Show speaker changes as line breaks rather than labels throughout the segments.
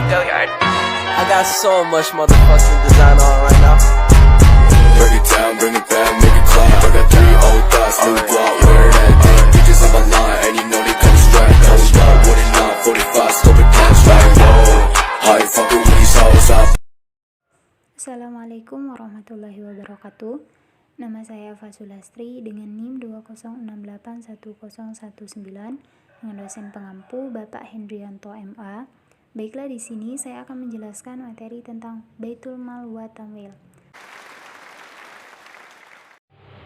Billiard. I got so much motherfucking design on right now.
Break it down, bring it back, make it clap. I got 3 old thoughts, new block, where that thing. Bitches on my line, and you know they come straight. Hold up, what it not, 45, scope it cash like whoa. High fucking with these hoes up.
Assalamualaikum warahmatullahi wabarakatuh. Nama saya Fasulastri dengan NIM 206681019 dengan dosen pengampu Bapak Hendrianto MA. Baiklah, di sini saya akan menjelaskan materi tentang Baitul Mal wa Tamwil.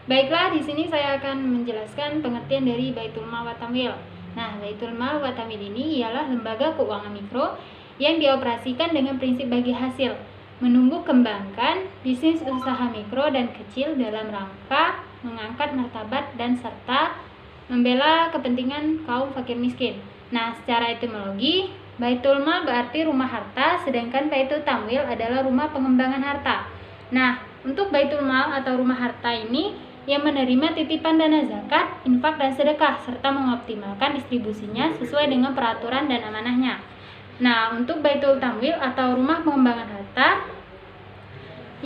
Baiklah, di sini saya akan menjelaskan pengertian dari Baitul Mal wa Tamwil. Nah, Baitul Mal wa Tamwil ini ialah lembaga keuangan mikro yang dioperasikan dengan prinsip bagi hasil, menumbuh kembangkan bisnis usaha mikro dan kecil dalam rangka mengangkat martabat dan serta membela kepentingan kaum fakir miskin. Nah, secara etimologi, Baitul Mal berarti rumah harta, sedangkan Baitul Tamwil adalah rumah pengembangan harta. Nah, untuk Baitul Mal atau rumah harta ini yang menerima titipan dana zakat, infak, dan sedekah, serta mengoptimalkan distribusinya sesuai dengan peraturan dan amanahnya. Nah, untuk Baitul Tamwil atau rumah pengembangan harta,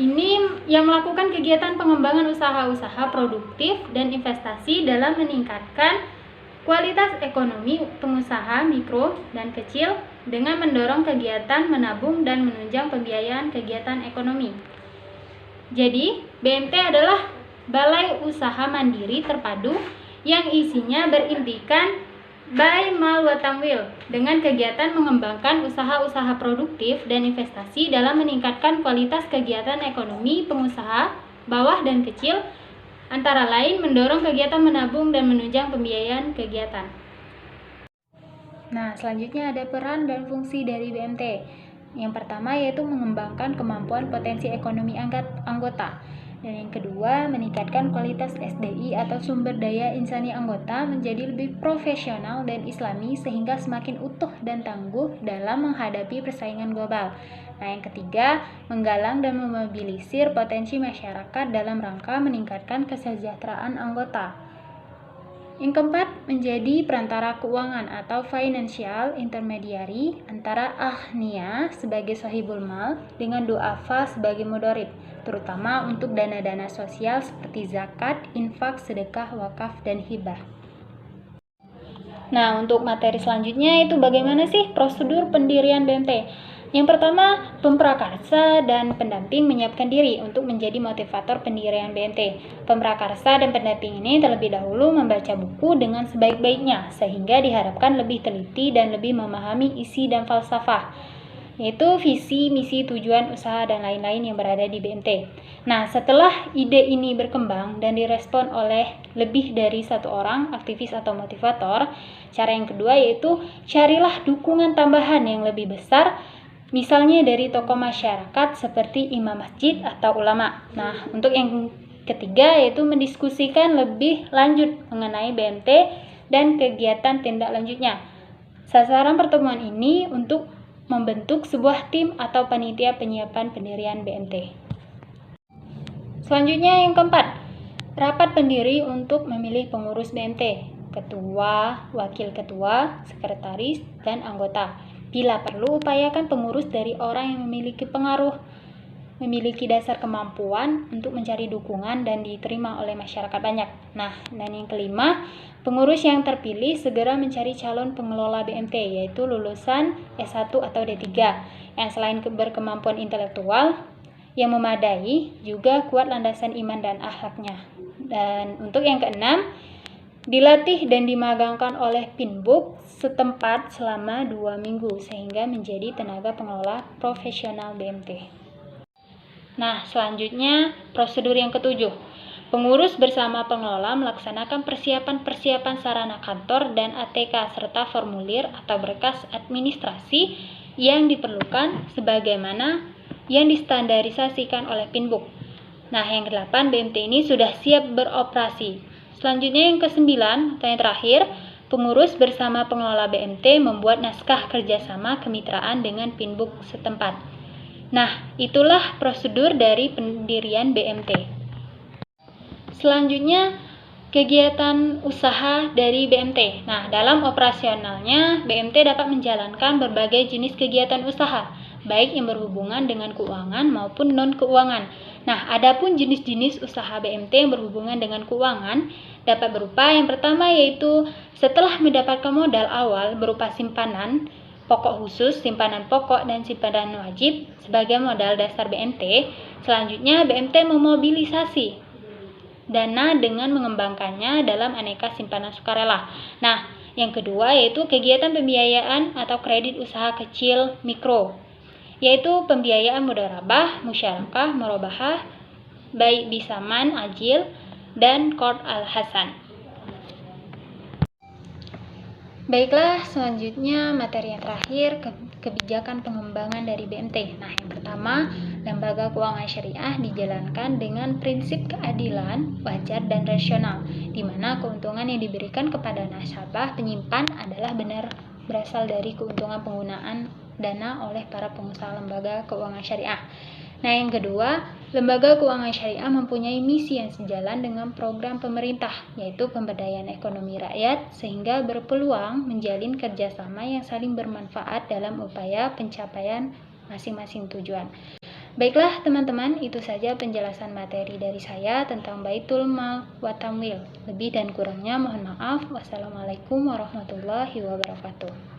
ini yang melakukan kegiatan pengembangan usaha-usaha produktif dan investasi dalam meningkatkan kualitas ekonomi pengusaha mikro dan kecil dengan mendorong kegiatan menabung dan menunjang pembiayaan kegiatan ekonomi. Jadi, BMT adalah Balai Usaha Mandiri Terpadu yang isinya berintikan Bai Mal wa Tamwil dengan kegiatan mengembangkan usaha-usaha produktif dan investasi dalam meningkatkan kualitas kegiatan ekonomi pengusaha bawah dan kecil, antara lain mendorong kegiatan menabung dan menunjang pembiayaan kegiatan. Nah, selanjutnya ada peran dan fungsi dari BMT. Yang pertama yaitu mengembangkan kemampuan potensi ekonomi anggota. Dan yang kedua, meningkatkan kualitas SDI atau sumber daya insani anggota menjadi lebih profesional dan islami sehingga semakin utuh dan tangguh dalam menghadapi persaingan global. Nah, yang ketiga, menggalang dan memobilisir potensi masyarakat dalam rangka meningkatkan kesejahteraan anggota. Yang keempat, menjadi perantara keuangan atau financial intermediary antara aghnia sebagai sahibul mal dengan du'afa sebagai mudorib, terutama untuk dana-dana sosial seperti zakat, infak, sedekah, wakaf, dan hibah. Nah, untuk materi selanjutnya itu bagaimana sih prosedur pendirian BMT? Yang pertama, pemprakarsa dan pendamping menyiapkan diri untuk menjadi motivator pendirian BMT. Pemprakarsa dan pendamping ini terlebih dahulu membaca buku dengan sebaik-baiknya sehingga diharapkan lebih teliti dan lebih memahami isi dan falsafah, yaitu visi, misi, tujuan, usaha, dan lain-lain yang berada di BMT. Nah, setelah ide ini berkembang dan direspon oleh lebih dari satu orang aktivis atau motivator, cara yang kedua yaitu carilah dukungan tambahan yang lebih besar, misalnya dari tokoh masyarakat seperti imam masjid atau ulama. Nah, untuk yang ketiga yaitu mendiskusikan lebih lanjut mengenai BMT dan kegiatan tindak lanjutnya. Sasaran pertemuan ini untuk membentuk sebuah tim atau panitia penyiapan pendirian BMT. Selanjutnya yang keempat, rapat pendiri untuk memilih pengurus BMT, ketua, wakil ketua, sekretaris, dan anggota. Bila perlu, upayakan pengurus dari orang yang memiliki pengaruh, memiliki dasar kemampuan untuk mencari dukungan dan diterima oleh masyarakat banyak. Nah, dan yang kelima, pengurus yang terpilih segera mencari calon pengelola BMT, yaitu lulusan S1 atau D3, yang selain berkemampuan intelektual yang memadai, juga kuat landasan iman dan akhlaknya. Dan untuk yang keenam, dilatih dan dimagangkan oleh Pinbuk setempat selama 2 minggu sehingga menjadi tenaga pengelola profesional BMT. Nah, selanjutnya prosedur yang ketujuh. Pengurus bersama pengelola melaksanakan persiapan-persiapan sarana kantor dan ATK serta formulir atau berkas administrasi yang diperlukan sebagaimana yang distandarisasikan oleh Pinbuk. Nah, yang kedelapan, BMT ini sudah siap beroperasi. Selanjutnya yang kesembilan atau yang terakhir, pengurus bersama pengelola BMT membuat naskah kerjasama kemitraan dengan Pinbuk setempat. Nah, itulah prosedur dari pendirian BMT. Selanjutnya, kegiatan usaha dari BMT. Nah, dalam operasionalnya, BMT dapat menjalankan berbagai jenis kegiatan usaha, baik yang berhubungan dengan keuangan maupun non-keuangan. Nah, adapun jenis-jenis usaha BMT yang berhubungan dengan keuangan dapat berupa yang pertama yaitu setelah mendapatkan modal awal berupa simpanan pokok khusus, simpanan pokok, dan simpanan wajib sebagai modal dasar BMT. Selanjutnya, BMT memobilisasi dana dengan mengembangkannya dalam aneka simpanan sukarela. Nah, yang kedua yaitu kegiatan pembiayaan atau kredit usaha kecil mikro, yaitu pembiayaan mudharabah, musyarakah, murabahah, baik bisaman, ajil, dan qard al-hasan. Baiklah, selanjutnya materi yang terakhir, kebijakan pengembangan dari BMT. Nah, yang pertama, lembaga keuangan syariah dijalankan dengan prinsip keadilan, wajar, dan rasional, di mana keuntungan yang diberikan kepada nasabah penyimpan adalah benar berasal dari keuntungan penggunaan dana oleh para pengusaha lembaga keuangan syariah. Nah, yang kedua, lembaga keuangan syariah mempunyai misi yang sejalan dengan program pemerintah, yaitu pemberdayaan ekonomi rakyat, sehingga berpeluang menjalin kerjasama yang saling bermanfaat dalam upaya pencapaian masing-masing tujuan. Baiklah teman-teman, itu saja penjelasan materi dari saya tentang Baitul Mal wa Tamwil. Lebih dan kurangnya mohon maaf. Wassalamualaikum warahmatullahi wabarakatuh.